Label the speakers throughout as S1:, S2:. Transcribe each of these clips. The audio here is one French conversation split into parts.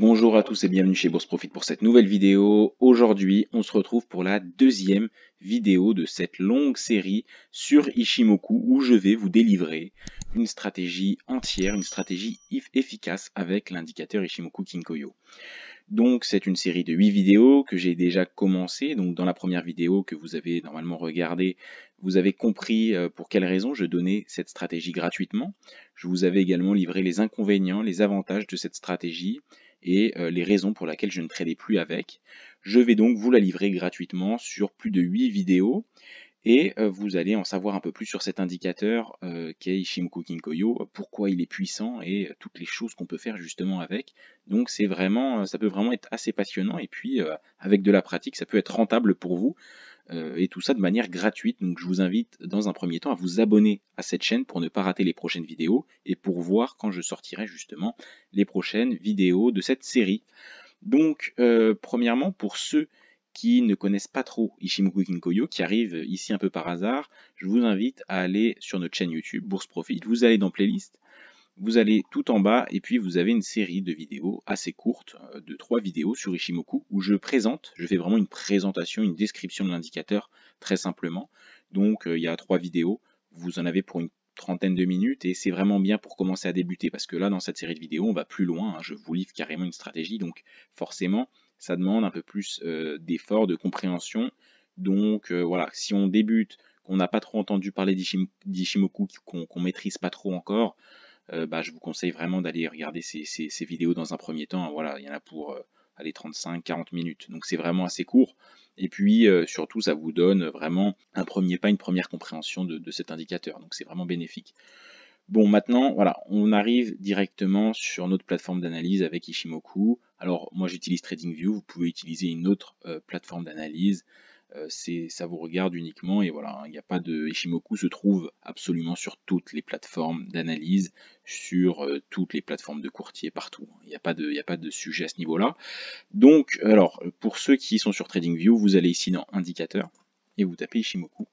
S1: Bonjour à tous et bienvenue chez Bourse Profit pour cette nouvelle vidéo. Aujourd'hui, on se retrouve pour la deuxième vidéo de cette longue série sur Ichimoku où je vais vous délivrer une stratégie entière, une stratégie efficace avec l'indicateur Ichimoku Kinkoyo. Donc c'est une série de 8 vidéos que j'ai déjà commencé. Donc dans la première vidéo que vous avez normalement regardée, vous avez compris pour quelles raisons je donnais cette stratégie gratuitement. Je vous avais également livré les inconvénients, les avantages de cette stratégie et les raisons pour lesquelles je ne tradais plus avec. Je vais donc vous la livrer gratuitement sur plus de 8 vidéos. Et vous allez en savoir un peu plus sur cet indicateur qu'est Ichimoku Kinkoyo, pourquoi il est puissant et toutes les choses qu'on peut faire justement avec. Donc c'est vraiment, ça peut vraiment être assez passionnant et puis avec de la pratique, ça peut être rentable pour vous et tout ça de manière gratuite. Donc je vous invite dans un premier temps à vous abonner à cette chaîne pour ne pas rater les prochaines vidéos et pour voir quand je sortirai justement les prochaines vidéos de cette série. Donc, premièrement, pour ceux qui ne connaissent pas trop Ichimoku Kinkoyo, qui arrivent ici un peu par hasard, je vous invite à aller sur notre chaîne YouTube, Bourse Profit, vous allez dans Playlist, vous allez tout en bas, et puis vous avez une série de vidéos assez courtes, de 3 vidéos sur Ichimoku, où je fais vraiment une présentation, une description de l'indicateur, très simplement. Donc, il y a 3 vidéos, vous en avez pour une trentaine de minutes et c'est vraiment bien pour commencer à débuter parce que là dans cette série de vidéos on va plus loin, je vous livre carrément une stratégie donc forcément ça demande un peu plus d'effort, de compréhension. Donc voilà, si on débute, qu'on n'a pas trop entendu parler d'Ichimoku, qu'on maîtrise pas trop encore, je vous conseille vraiment d'aller regarder ces vidéos dans un premier temps. Voilà, il y en a pour 35-40 minutes, donc c'est vraiment assez court. Et puis surtout, ça vous donne vraiment un premier pas, une première compréhension de cet indicateur, donc c'est vraiment bénéfique. Bon, maintenant, voilà, on arrive directement sur notre plateforme d'analyse avec Ichimoku. Alors, moi, j'utilise TradingView, vous pouvez utiliser une autre plateforme d'analyse. Ça vous regarde uniquement et voilà, il n'y a pas de Ichimoku se trouve absolument sur toutes les plateformes d'analyse, sur toutes les plateformes de courtier partout. Il n'y a pas de sujet à ce niveau-là. Donc, alors, pour ceux qui sont sur TradingView, vous allez ici dans Indicateur et vous tapez Ichimoku.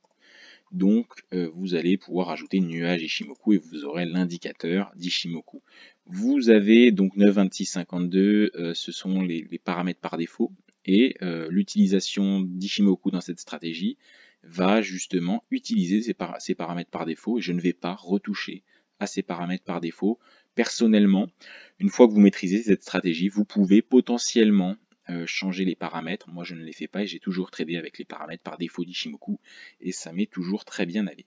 S1: Donc vous allez pouvoir ajouter nuage Ichimoku et vous aurez l'indicateur d'Ichimoku. Vous avez donc 9, 26, 52, ce sont les paramètres par défaut et l'utilisation d'Ichimoku dans cette stratégie va justement utiliser ces paramètres par défaut et je ne vais pas retoucher à ces paramètres par défaut. Personnellement, une fois que vous maîtrisez cette stratégie, vous pouvez potentiellement changer les paramètres. Moi je ne les fais pas et j'ai toujours tradé avec les paramètres par défaut d'Ichimoku et ça m'est toujours très bien allé.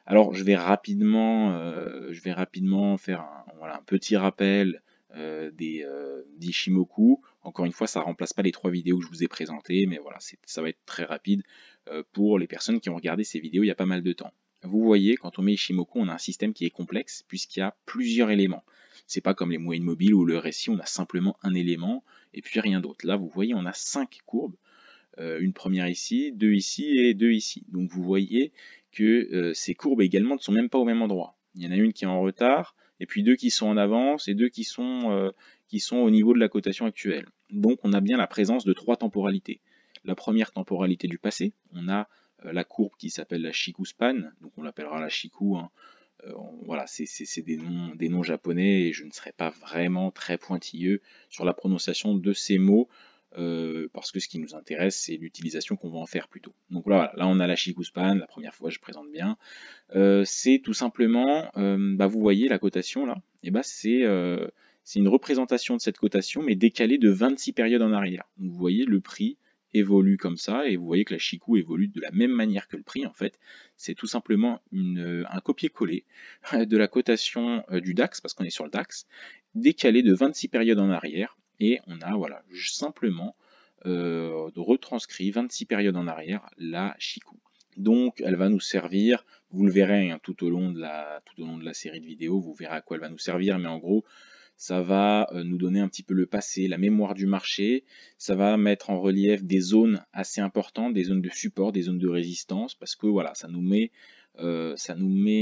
S1: Alors je vais rapidement faire un petit rappel d'Ichimoku. Encore une fois, ça ne remplace pas les 3 vidéos que je vous ai présentées, mais voilà, ça va être très rapide pour les personnes qui ont regardé ces vidéos il y a pas mal de temps. Vous voyez, quand on met Ichimoku, on a un système qui est complexe puisqu'il y a plusieurs éléments. C'est pas comme les moyennes mobiles ou le RSI, on a simplement un élément et puis rien d'autre. Là, vous voyez, on a 5 courbes, une première ici, 2 ici et 2 ici. Donc vous voyez que ces courbes également ne sont même pas au même endroit. Il y en a une qui est en retard, et puis 2 qui sont en avance, et 2 qui sont au niveau de la cotation actuelle. Donc on a bien la présence de 3 temporalités. La première temporalité du passé, on a la courbe qui s'appelle la Shiku Span, donc on l'appellera la Shiku, hein. Voilà, c'est des noms japonais et je ne serai pas vraiment très pointilleux sur la prononciation de ces mots parce que ce qui nous intéresse, c'est l'utilisation qu'on va en faire plutôt. Donc voilà, là on a la Shikuspan, la première fois je présente bien. C'est tout simplement, vous voyez la cotation là, et c'est une représentation de cette cotation, mais décalée de 26 périodes en arrière. Donc vous voyez le prix évolue comme ça, et vous voyez que la Chikou évolue de la même manière que le prix en fait. C'est tout simplement un copier-coller de la cotation du DAX, parce qu'on est sur le DAX, décalé de 26 périodes en arrière, et on a voilà simplement retranscrit 26 périodes en arrière la Chikou. Donc elle va nous servir, vous le verrez hein, tout au long de la série de vidéos, vous verrez à quoi elle va nous servir, mais en gros ça va nous donner un petit peu le passé, la mémoire du marché, ça va mettre en relief des zones assez importantes, des zones de support, des zones de résistance, parce que voilà, ça nous met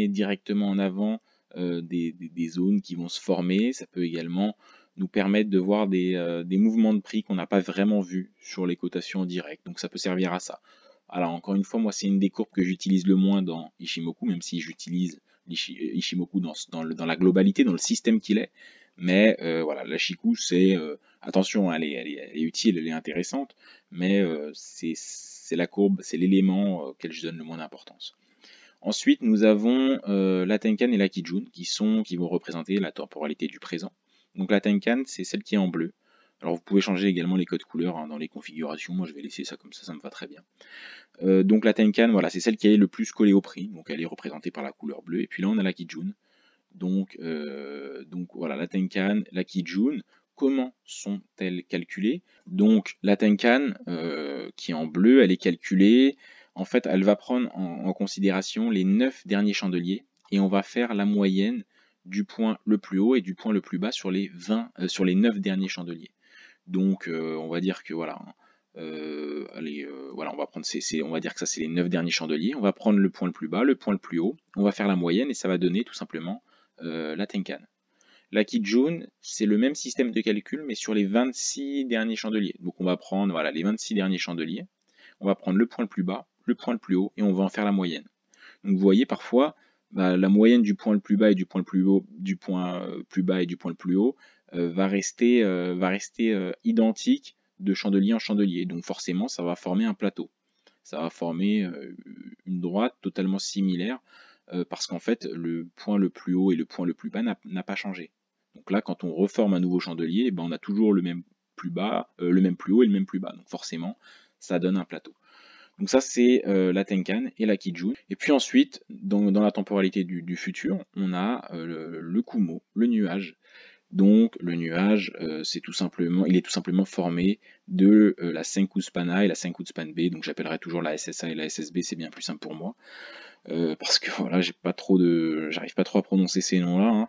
S1: directement en avant des zones qui vont se former. Ça peut également nous permettre de voir des mouvements de prix qu'on n'a pas vraiment vus sur les cotations en direct. Donc ça peut servir à ça. Alors encore une fois, moi c'est une des courbes que j'utilise le moins dans Ichimoku, même si j'utilise Ichimoku dans la globalité, dans le système qu'il est. Mais voilà, la Chikou, c'est attention, elle est utile, elle est intéressante, mais c'est la courbe, c'est l'élément auquel je donne le moins d'importance. Ensuite, nous avons la Tenkan et la Kijun qui vont représenter la temporalité du présent. Donc la Tenkan, c'est celle qui est en bleu. Alors vous pouvez changer également les codes couleurs dans les configurations. Moi, je vais laisser ça comme ça me va très bien. Donc la Tenkan, voilà, c'est celle qui est le plus collée au prix. Donc elle est représentée par la couleur bleue. Et puis là, on a la Kijun. Donc voilà, la Tenkan, la Kijun. Comment sont-elles calculées? Donc la Tenkan, qui est en bleu, elle est calculée. En fait, elle va prendre en considération les 9 derniers chandeliers et on va faire la moyenne du point le plus haut et du point le plus bas sur les 9 derniers chandeliers. Donc on va dire que voilà, allez, voilà, on va prendre on va dire que ça c'est les 9 derniers chandeliers. On va prendre le point le plus bas, le point le plus haut. On va faire la moyenne et ça va donner tout simplement la Tenkan. La Kijun, c'est le même système de calcul, mais sur les 26 derniers chandeliers. Donc on va prendre voilà, les 26 derniers chandeliers, on va prendre le point le plus bas, le point le plus haut, et on va en faire la moyenne. Donc vous voyez, parfois, la moyenne du point le plus bas et du point le plus haut, du point plus bas et du point le plus haut, va rester identique de chandelier en chandelier. Donc forcément, ça va former un plateau. Ça va former une droite totalement similaire, parce qu'en fait, le point le plus haut et le point le plus bas n'a pas changé. Donc là, quand on reforme un nouveau chandelier, ben, on a toujours le même plus bas, le même plus haut et le même plus bas. Donc forcément, ça donne un plateau. Donc ça, c'est la Tenkan et la Kijun. Et puis ensuite, dans la temporalité du futur, on a le Kumo, le nuage. Donc le nuage, il est tout simplement formé de la Senkuspana et la Senkuspan-B. Donc j'appellerai toujours la SSA et la SSB, c'est bien plus simple pour moi. Parce que voilà, j'arrive pas trop à prononcer ces noms-là,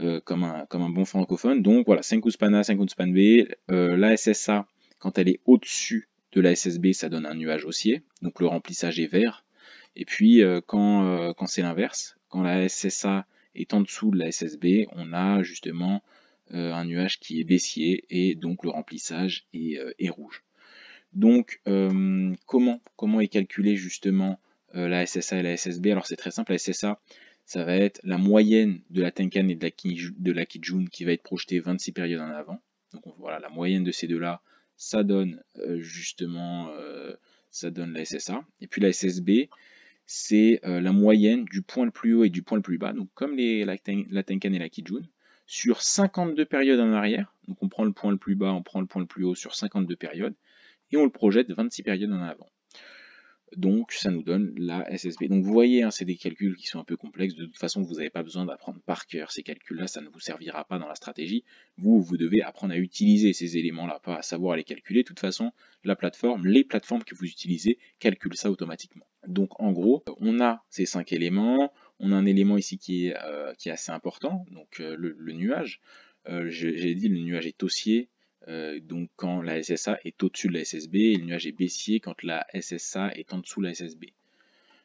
S1: hein, comme un bon francophone. Donc voilà, Senkuspana, Senkuspan-B, la SSA, quand elle est au-dessus de la SSB, ça donne un nuage haussier, donc le remplissage est vert. Et puis quand c'est l'inverse, quand la SSA est en dessous de la SSB, on a justement un nuage qui est baissier et donc le remplissage est rouge. Donc comment est calculée justement la SSA et la SSB? Alors c'est très simple, la SSA, ça va être la moyenne de la Tenkan et de la Kijun qui va être projetée 26 périodes en avant. Donc voilà, la moyenne de ces deux-là, ça donne ça donne la SSA. Et puis la SSB, c'est la moyenne du point le plus haut et du point le plus bas, donc comme la Tenkan et la Kijun, sur 52 périodes en arrière. Donc on prend le point le plus bas, on prend le point le plus haut sur 52 périodes, et on le projette 26 périodes en avant. Donc ça nous donne la SSB. Donc vous voyez, hein, c'est des calculs qui sont un peu complexes. De toute façon, vous n'avez pas besoin d'apprendre par cœur ces calculs-là, ça ne vous servira pas dans la stratégie. Vous devez apprendre à utiliser ces éléments-là, pas à savoir les calculer. De toute façon, les plateformes que vous utilisez calculent ça automatiquement. Donc en gros, on a ces 5 éléments. On a un élément ici qui est assez important, donc le nuage. J'ai dit le nuage est haussier. Donc quand la SSA est au-dessus de la SSB, et le nuage est baissier quand la SSA est en dessous de la SSB.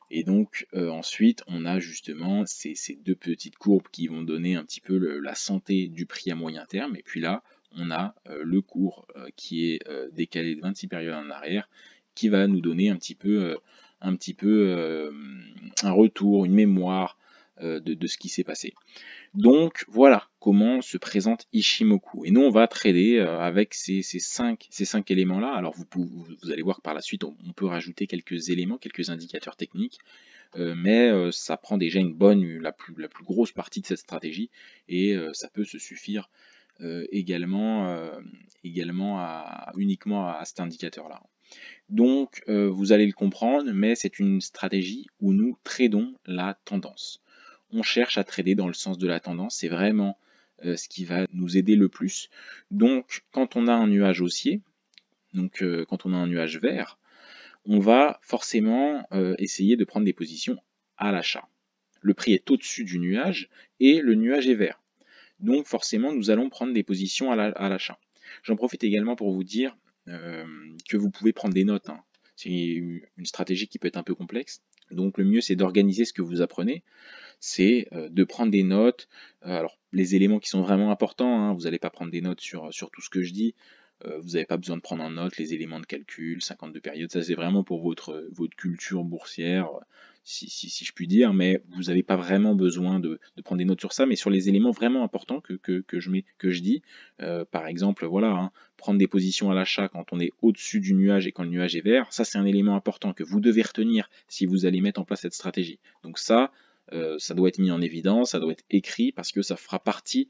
S1: Et donc ensuite, on a justement ces deux petites courbes qui vont donner un petit peu la santé du prix à moyen terme. Et puis là, on a le cours qui est décalé de 26 périodes en arrière, qui va nous donner un petit peu un retour, une mémoire de ce qui s'est passé. Donc voilà comment se présente Ishimoku. Et nous, on va trader avec ces cinq éléments-là. Alors vous allez voir que par la suite, on peut rajouter quelques éléments, quelques indicateurs techniques, mais ça prend déjà la plus grosse partie de cette stratégie, et ça peut se suffire également uniquement à cet indicateur-là. Donc vous allez le comprendre, mais c'est une stratégie où nous tradons la tendance. On cherche à trader dans le sens de la tendance, c'est vraiment ce qui va nous aider le plus. Donc quand on a un nuage haussier, donc quand on a un nuage vert, on va forcément essayer de prendre des positions à l'achat. Le prix est au-dessus du nuage et le nuage est vert. Donc forcément, nous allons prendre des positions à l'achat. J'en profite également pour vous dire que vous pouvez prendre des notes, hein. C'est une stratégie qui peut être un peu complexe. Donc le mieux, c'est d'organiser ce que vous apprenez. C'est de prendre des notes. Alors les éléments qui sont vraiment importants, hein, vous n'allez pas prendre des notes sur tout ce que je dis. Vous n'avez pas besoin de prendre en note les éléments de calcul, 52 périodes. Ça, c'est vraiment pour votre culture boursière. si je puis dire, mais vous n'avez pas vraiment besoin de prendre des notes sur ça, mais sur les éléments vraiment importants que je dis, par exemple, voilà, hein, prendre des positions à l'achat quand on est au-dessus du nuage et quand le nuage est vert, ça c'est un élément important que vous devez retenir si vous allez mettre en place cette stratégie. Donc ça doit être mis en évidence, ça doit être écrit parce que ça fera partie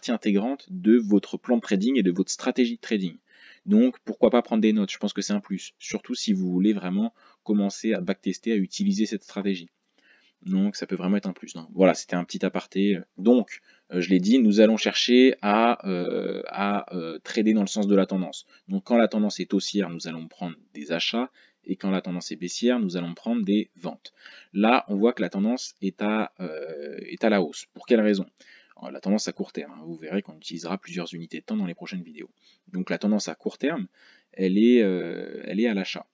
S1: intégrante de votre plan de trading et de votre stratégie de trading. Donc pourquoi pas prendre des notes, je pense que c'est un plus, surtout si vous voulez vraiment commencer à backtester, à utiliser cette stratégie. Donc ça peut vraiment être un plus. Donc, voilà, c'était un petit aparté. Donc, je l'ai dit, nous allons chercher à trader dans le sens de la tendance. Donc quand la tendance est haussière, nous allons prendre des achats, et quand la tendance est baissière, nous allons prendre des ventes. Là, on voit que la tendance est à la hausse. Pour quelle raison? Alors, la tendance à court terme, hein, vous verrez qu'on utilisera plusieurs unités de temps dans les prochaines vidéos. Donc la tendance à court terme, elle est à l'achat.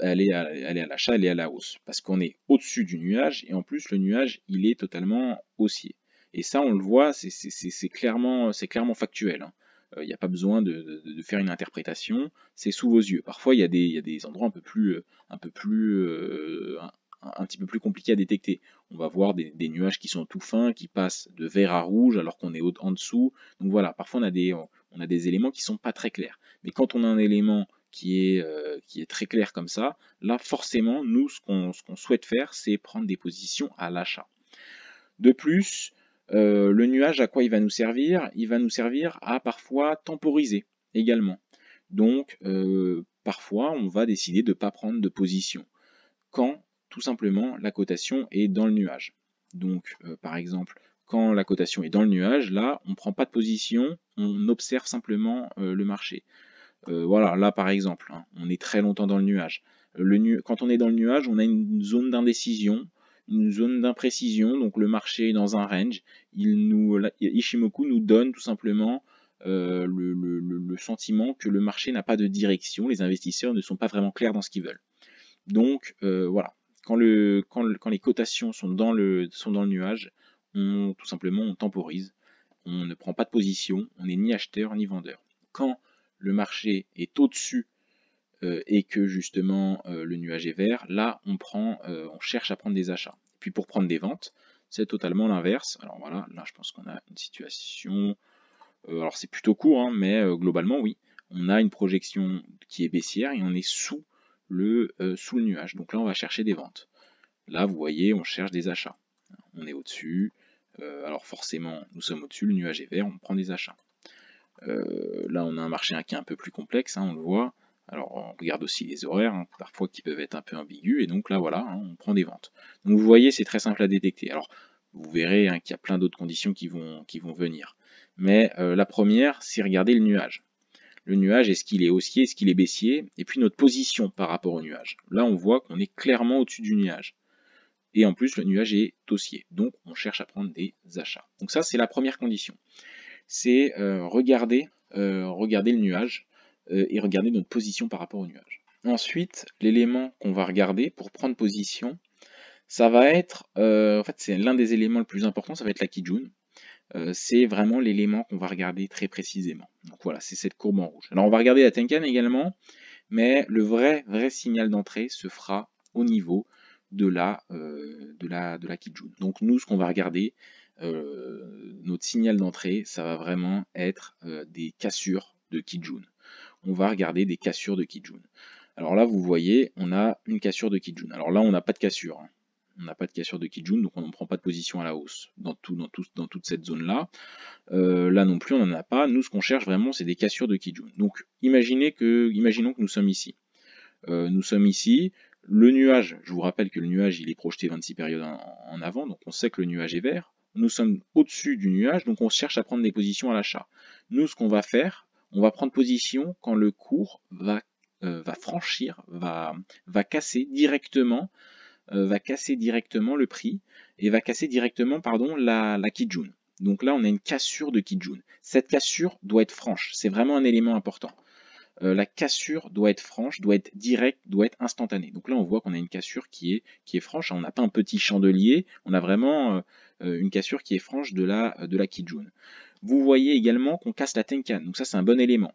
S1: Elle est à l'achat, elle est à la hausse, parce qu'on est au-dessus du nuage, et en plus le nuage il est totalement haussier. Et ça on le voit, c'est clairement factuel, hein. Il n'y a pas besoin de faire une interprétation, c'est sous vos yeux. Parfois il y a des endroits un petit peu plus compliqués à détecter. On va voir des nuages qui sont tout fins, qui passent de vert à rouge alors qu'on est en dessous. Donc voilà, parfois on a des éléments qui sont pas très clairs. Mais quand on a un élément qui est très clair comme ça, là forcément, nous, ce qu'on souhaite faire, c'est prendre des positions à l'achat. De plus, le nuage, à quoi il va nous servir? Il va nous servir à parfois temporiser également. Donc, parfois, on va décider de ne pas prendre de position quand, tout simplement, la cotation est dans le nuage. Donc, par exemple, quand la cotation est dans le nuage, là, on ne prend pas de position, on observe simplement le marché. Voilà, là par exemple, hein, on est très longtemps dans le nuage. Quand on est dans le nuage, on a une zone d'indécision, une zone d'imprécision, donc le marché est dans un range. Ishimoku nous donne tout simplement le sentiment que le marché n'a pas de direction, les investisseurs ne sont pas vraiment clairs dans ce qu'ils veulent. Donc voilà, quand les cotations sont dans le nuage, tout simplement on temporise, on ne prend pas de position, on n'est ni acheteur ni vendeur. Quand le marché est au-dessus et que justement le nuage est vert, là on cherche à prendre des achats. Et puis pour prendre des ventes, c'est totalement l'inverse. Alors voilà, là je pense qu'on a une situation, alors c'est plutôt court, hein, mais globalement oui, on a une projection qui est baissière et on est sous le nuage. Donc là on va chercher des ventes. Là vous voyez, on cherche des achats. On est au-dessus, alors forcément nous sommes au-dessus, le nuage est vert, on prend des achats. Là, on a un marché qui est un peu plus complexe, hein, on le voit. Alors, on regarde aussi les horaires, hein, parfois qui peuvent être un peu ambigus, et donc là, voilà, hein, on prend des ventes. Donc, vous voyez, c'est très simple à détecter. Alors, vous verrez hein, qu'il y a plein d'autres conditions qui vont venir. Mais la première, c'est regarder le nuage. Le nuage, est-ce qu'il est haussier, est-ce qu'il est baissier, et puis notre position par rapport au nuage. Là, on voit qu'on est clairement au-dessus du nuage. Et en plus, le nuage est haussier, donc on cherche à prendre des achats. Donc ça, c'est la première condition. C'est regarder le nuage et regarder notre position par rapport au nuage. Ensuite, l'élément qu'on va regarder pour prendre position, ça va être, en fait c'est l'un des éléments le plus important, ça va être la Kijun. C'est vraiment l'élément qu'on va regarder très précisément. Donc voilà, c'est cette courbe en rouge. Alors on va regarder la Tenkan également, mais le vrai signal d'entrée se fera au niveau de la Kijun. Donc nous, ce qu'on va regarder, notre signal d'entrée, ça va vraiment être des cassures de Kijun. On va regarder des cassures de Kijun. Alors là, vous voyez, on a une cassure de Kijun. Alors là, on n'a pas de cassure, hein. On n'a pas de cassure de Kijun, donc on ne prend pas de position à la hausse dans toute cette zone-là. Là non plus, on n'en a pas. Nous, ce qu'on cherche vraiment, c'est des cassures de Kijun. Donc, imaginons que nous sommes ici. Le nuage, je vous rappelle que le nuage, il est projeté 26 périodes en avant, donc on sait que le nuage est vert. Nous sommes au-dessus du nuage, donc on cherche à prendre des positions à l'achat. Nous, ce qu'on va faire, on va prendre position quand le cours va franchir, va casser directement le prix et va casser directement la Kijun. Donc là, on a une cassure de Kijun. Cette cassure doit être franche, c'est vraiment un élément important. La cassure doit être franche, doit être directe, doit être instantanée. Donc là, on voit qu'on a une cassure qui est franche. On n'a pas un petit chandelier, on a vraiment une cassure qui est franche de la Kijun. Vous voyez également qu'on casse la Tenkan. Donc ça, c'est un bon élément.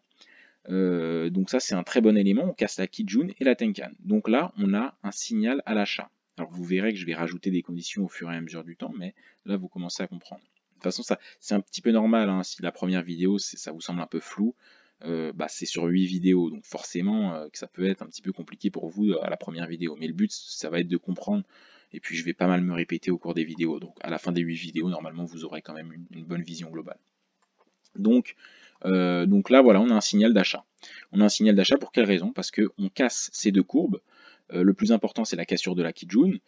S1: Donc ça, c'est un très bon élément. On casse la Kijun et la Tenkan. Donc là, on a un signal à l'achat. Alors vous verrez que je vais rajouter des conditions au fur et à mesure du temps, mais là vous commencez à comprendre. De toute façon, ça c'est un petit peu normal, hein, si la première vidéo ça vous semble un peu flou, c'est sur 8 vidéos, donc forcément que ça peut être un petit peu compliqué pour vous à la première vidéo. Mais le but, ça va être de comprendre, et puis je vais pas mal me répéter au cours des vidéos. Donc à la fin des 8 vidéos, normalement, vous aurez quand même une bonne vision globale. Donc là, voilà, on a un signal d'achat. On a un signal d'achat pour quelle raison? Parce qu'on casse ces deux courbes. Le plus important, c'est la cassure de la Kijun.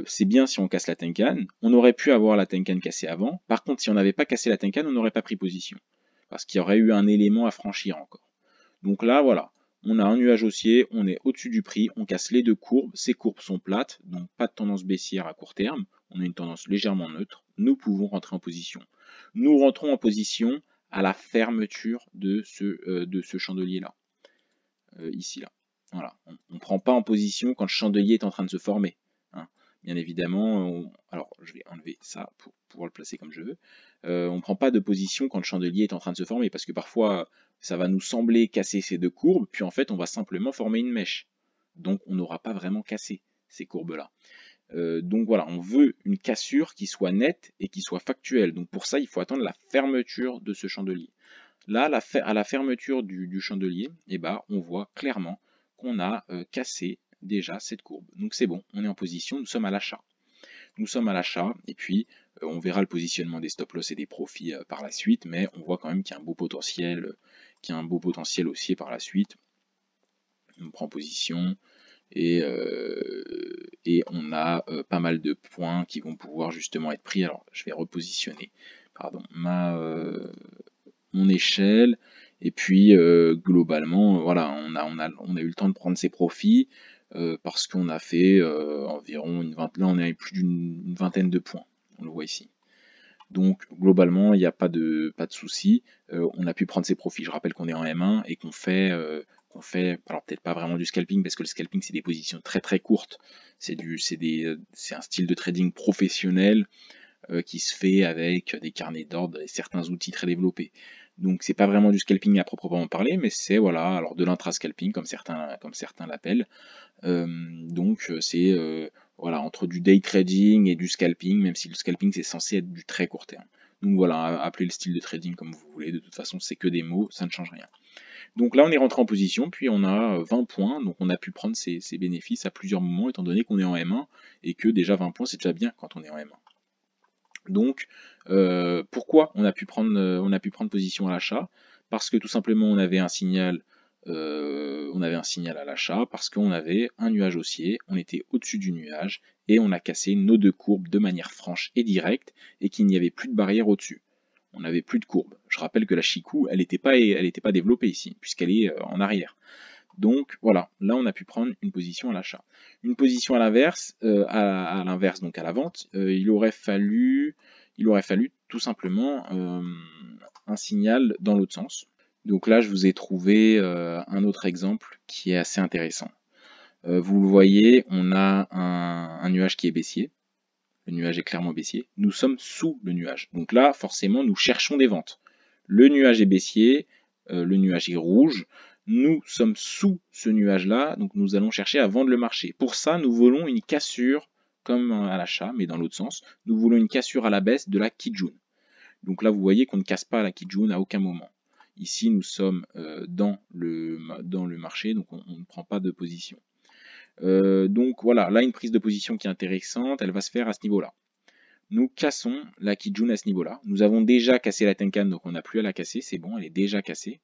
S1: C'est bien si on casse la Tenkan. On aurait pu avoir la Tenkan cassée avant. Par contre, si on n'avait pas cassé la Tenkan, on n'aurait pas pris position. Parce qu'il y aurait eu un élément à franchir encore. Donc là, voilà. On a un nuage haussier, on est au-dessus du prix, on casse les deux courbes. Ces courbes sont plates, donc pas de tendance baissière à court terme. On a une tendance légèrement neutre. Nous pouvons rentrer en position. Nous rentrons en position à la fermeture de ce chandelier-là. Ici, là. Voilà. On ne prend pas en position quand le chandelier est en train de se former. Hein. Bien évidemment, alors je vais enlever ça pour pouvoir le placer comme je veux. On ne prend pas de position quand le chandelier est en train de se former, parce que parfois, ça va nous sembler casser ces deux courbes, puis en fait, on va simplement former une mèche. Donc, on n'aura pas vraiment cassé ces courbes-là. Donc voilà, on veut une cassure qui soit nette et qui soit factuelle. Donc pour ça, il faut attendre la fermeture de ce chandelier. Là, à la fermeture du chandelier, on voit clairement qu'on a cassé déjà cette courbe. Donc c'est bon, on est en position, nous sommes à l'achat. Nous sommes à l'achat, et puis on verra le positionnement des stop-loss et des profits par la suite, mais on voit quand même qu'il y a un beau potentiel, haussier par la suite. On prend position, et on a pas mal de points qui vont pouvoir justement être pris. Alors je vais repositionner mon échelle, et puis globalement voilà, on a eu le temps de prendre ses profits parce qu'on a fait environ là on est plus d'une vingtaine de points, on le voit ici. Donc globalement, il n'y a pas de souci. On a pu prendre ses profits. Je rappelle qu'on est en M1 et qu'on fait, alors peut-être pas vraiment du scalping, parce que le scalping c'est des positions très très courtes. C'est un style de trading professionnel qui se fait avec des carnets d'ordre et certains outils très développés. Donc c'est pas vraiment du scalping à proprement parler, mais c'est voilà, alors de l'intra-scalping comme certains l'appellent. Donc c'est voilà, entre du day trading et du scalping, même si le scalping c'est censé être du très court terme. Donc voilà, appelez le style de trading comme vous voulez, de toute façon c'est que des mots, ça ne change rien. Donc là on est rentré en position, puis on a 20 points, donc on a pu prendre ces bénéfices à plusieurs moments, étant donné qu'on est en M1, et que déjà 20 points c'est déjà bien quand on est en M1. Donc pourquoi on a pu prendre position à l'achat? Parce que tout simplement on avait un signal à l'achat, parce qu'on avait un nuage haussier, on était au-dessus du nuage, et on a cassé nos deux courbes de manière franche et directe, et qu'il n'y avait plus de barrière au-dessus. On n'avait plus de courbe. Je rappelle que la Chikou, elle n'était pas développée ici, puisqu'elle est en arrière. Donc voilà, là on a pu prendre une position à l'achat. Une position à l'inverse, donc à la vente, il aurait fallu tout simplement un signal dans l'autre sens. Donc là je vous ai trouvé un autre exemple qui est assez intéressant. Vous le voyez, on a un nuage qui est baissier. Le nuage est clairement baissier. Nous sommes sous le nuage. Donc là, forcément, nous cherchons des ventes. Le nuage est baissier, le nuage est rouge. Nous sommes sous ce nuage-là, donc nous allons chercher à vendre le marché. Pour ça, nous voulons une cassure, comme à l'achat, mais dans l'autre sens. Nous voulons une cassure à la baisse de la Kijun. Donc là, vous voyez qu'on ne casse pas la Kijun à aucun moment. Ici, nous sommes dans le marché, donc on ne prend pas de position. Donc voilà, là une prise de position qui est intéressante, elle va se faire à ce niveau-là. Nous cassons la Kijun à ce niveau-là. Nous avons déjà cassé la Tenkan, donc on n'a plus à la casser, c'est bon, elle est déjà cassée.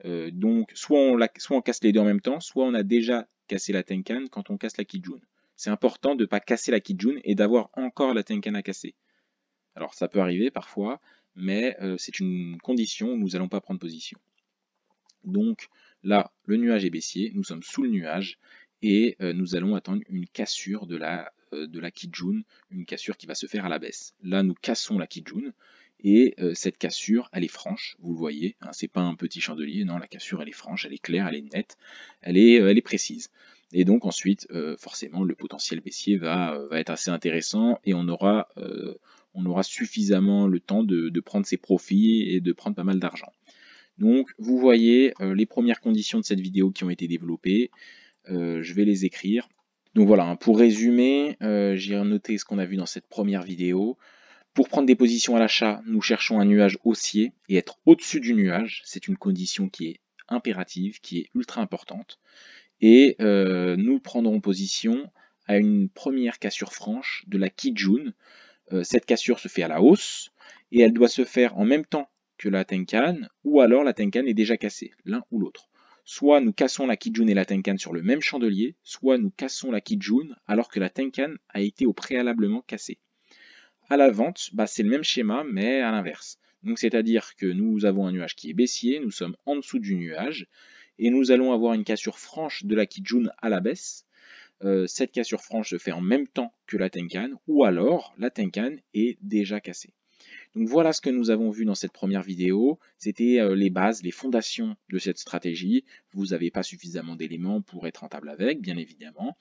S1: Donc soit on casse les deux en même temps, soit on a déjà cassé la Tenkan quand on casse la Kijun. C'est important de ne pas casser la Kijun et d'avoir encore la Tenkan à casser. Alors ça peut arriver parfois, mais c'est une condition où nous n'allons pas prendre position. Donc là, le nuage est baissier, nous sommes sous le nuage, et nous allons attendre une cassure de la Kijun, une cassure qui va se faire à la baisse. Là, nous cassons la Kijun, et cette cassure, elle est franche, vous le voyez, hein, c'est pas un petit chandelier, non, la cassure, elle est franche, elle est claire, elle est nette, elle est précise. Et donc ensuite, forcément, le potentiel baissier va être assez intéressant, et on aura suffisamment le temps de prendre ses profits et de prendre pas mal d'argent. Donc vous voyez les premières conditions de cette vidéo qui ont été développées. Je vais les écrire. Donc voilà, hein, pour résumer, j'ai noté ce qu'on a vu dans cette première vidéo. Pour prendre des positions à l'achat, nous cherchons un nuage haussier et être au-dessus du nuage. C'est une condition qui est impérative, qui est ultra importante. Et nous prendrons position à une première cassure franche de la Kijun. Cette cassure se fait à la hausse et elle doit se faire en même temps que la Tenkan, ou alors la Tenkan est déjà cassée, l'un ou l'autre. Soit nous cassons la Kijun et la Tenkan sur le même chandelier, soit nous cassons la Kijun alors que la Tenkan a été au préalablement cassée. À la vente, c'est le même schéma, mais à l'inverse. Donc c'est-à-dire que nous avons un nuage qui est baissier, nous sommes en dessous du nuage, et nous allons avoir une cassure franche de la Kijun à la baisse. Cette cassure franche se fait en même temps que la Tenkan, ou alors la Tenkan est déjà cassée. Donc voilà ce que nous avons vu dans cette première vidéo. C'était les bases, les fondations de cette stratégie. Vous n'avez pas suffisamment d'éléments pour être rentable avec, bien évidemment.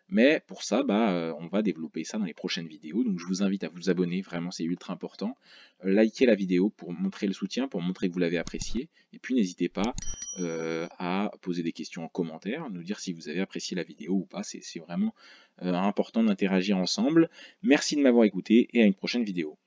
S1: Mais pour ça, on va développer ça dans les prochaines vidéos. Donc je vous invite à vous abonner, vraiment c'est ultra important. Likez la vidéo pour montrer le soutien, pour montrer que vous l'avez apprécié. Et puis n'hésitez pas à poser des questions en commentaire, nous dire si vous avez apprécié la vidéo ou pas. C'est vraiment important d'interagir ensemble. Merci de m'avoir écouté et à une prochaine vidéo.